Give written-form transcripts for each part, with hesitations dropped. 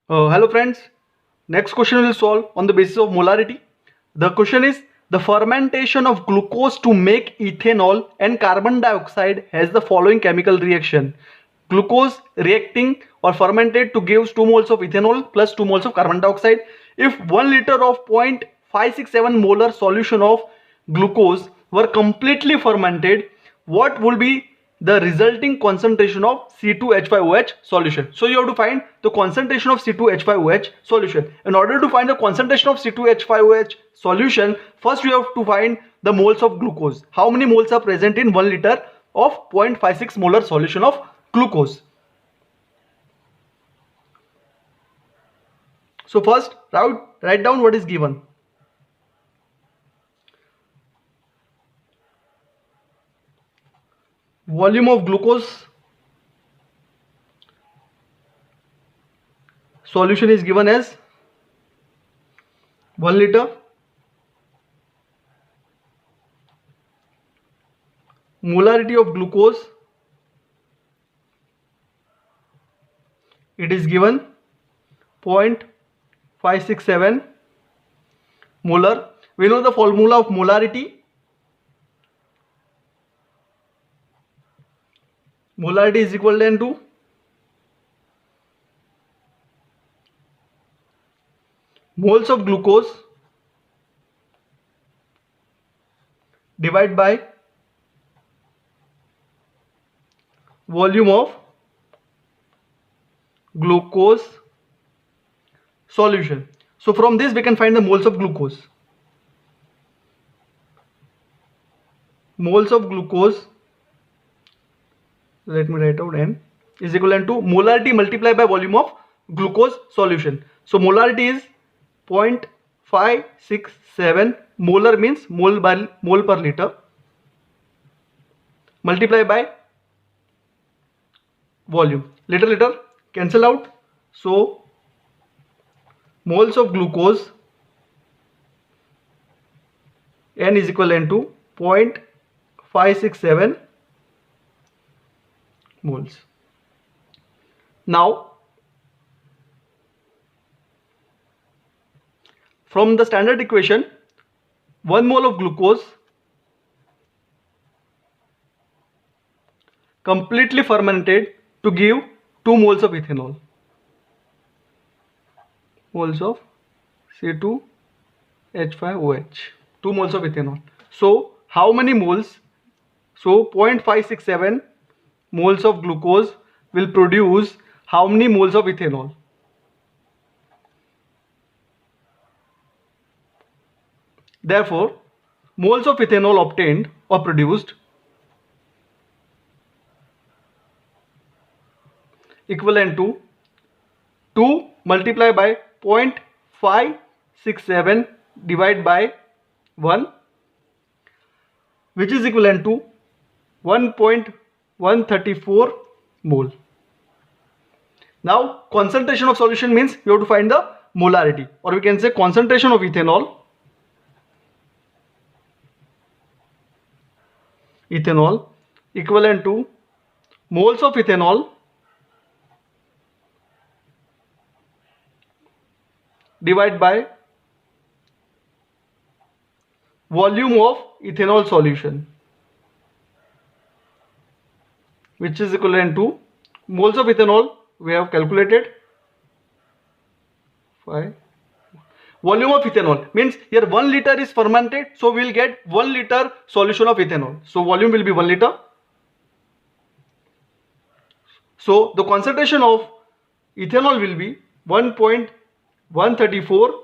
Hello friends, next question will solve on the basis of molarity. The question is the fermentation of glucose to make ethanol and carbon dioxide has the following chemical reaction. Glucose reacting or fermented to give 2 moles of ethanol plus 2 moles of carbon dioxide. If 1 liter of 0.567 molar solution of glucose were completely fermented, what will be the resulting concentration of C2H5OH solution? So you have to find the concentration of C2H5OH solution. In order to find the concentration of C2H5OH solution, first you have to find the moles of glucose. How many moles are present in 1 liter of 0.56 molar solution of glucose? So first write down what is given. Volume of glucose solution is given as 1 liter. Molarity of glucose, it is given 0.567 molar. We know the formula of molarity. Molarity is equal to moles of glucose divided by volume of glucose solution. So from this we can find the moles of glucose. Moles of glucose, let me write out N, is equivalent to molarity multiplied by volume of glucose solution. So molarity is 0.567, molar means mole per liter, multiplied by volume. Liter cancel out. So moles of glucose N is equivalent to 0.567 moles. Now from the standard equation, 1 mole of glucose completely fermented to give 2 moles of ethanol. Moles of C2H5OH, 2 moles of ethanol. So how many moles? So 0.567 moles of glucose will produce how many moles of ethanol? Therefore, moles of ethanol obtained or produced equivalent to 2 multiplied by 0.567 divided by 1, which is equivalent to 1.134 mole. Now concentration of solution means you have to find the molarity, or we can say concentration of ethanol equivalent to moles of ethanol divided by volume of ethanol solution, which is equivalent to moles of ethanol we have calculated 5. Volume of ethanol means here 1 liter is fermented, so we will get 1 liter solution of ethanol. So volume will be 1 liter. So the concentration of ethanol will be 1.134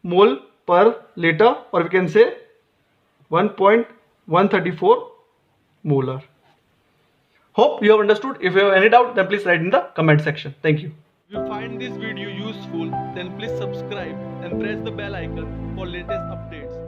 mole per liter, or we can say 1.134 molar. Hope you have understood. If you have any doubt, then please write in the comment section. Thank you. If you find this video useful, then please subscribe and press the bell icon for latest updates.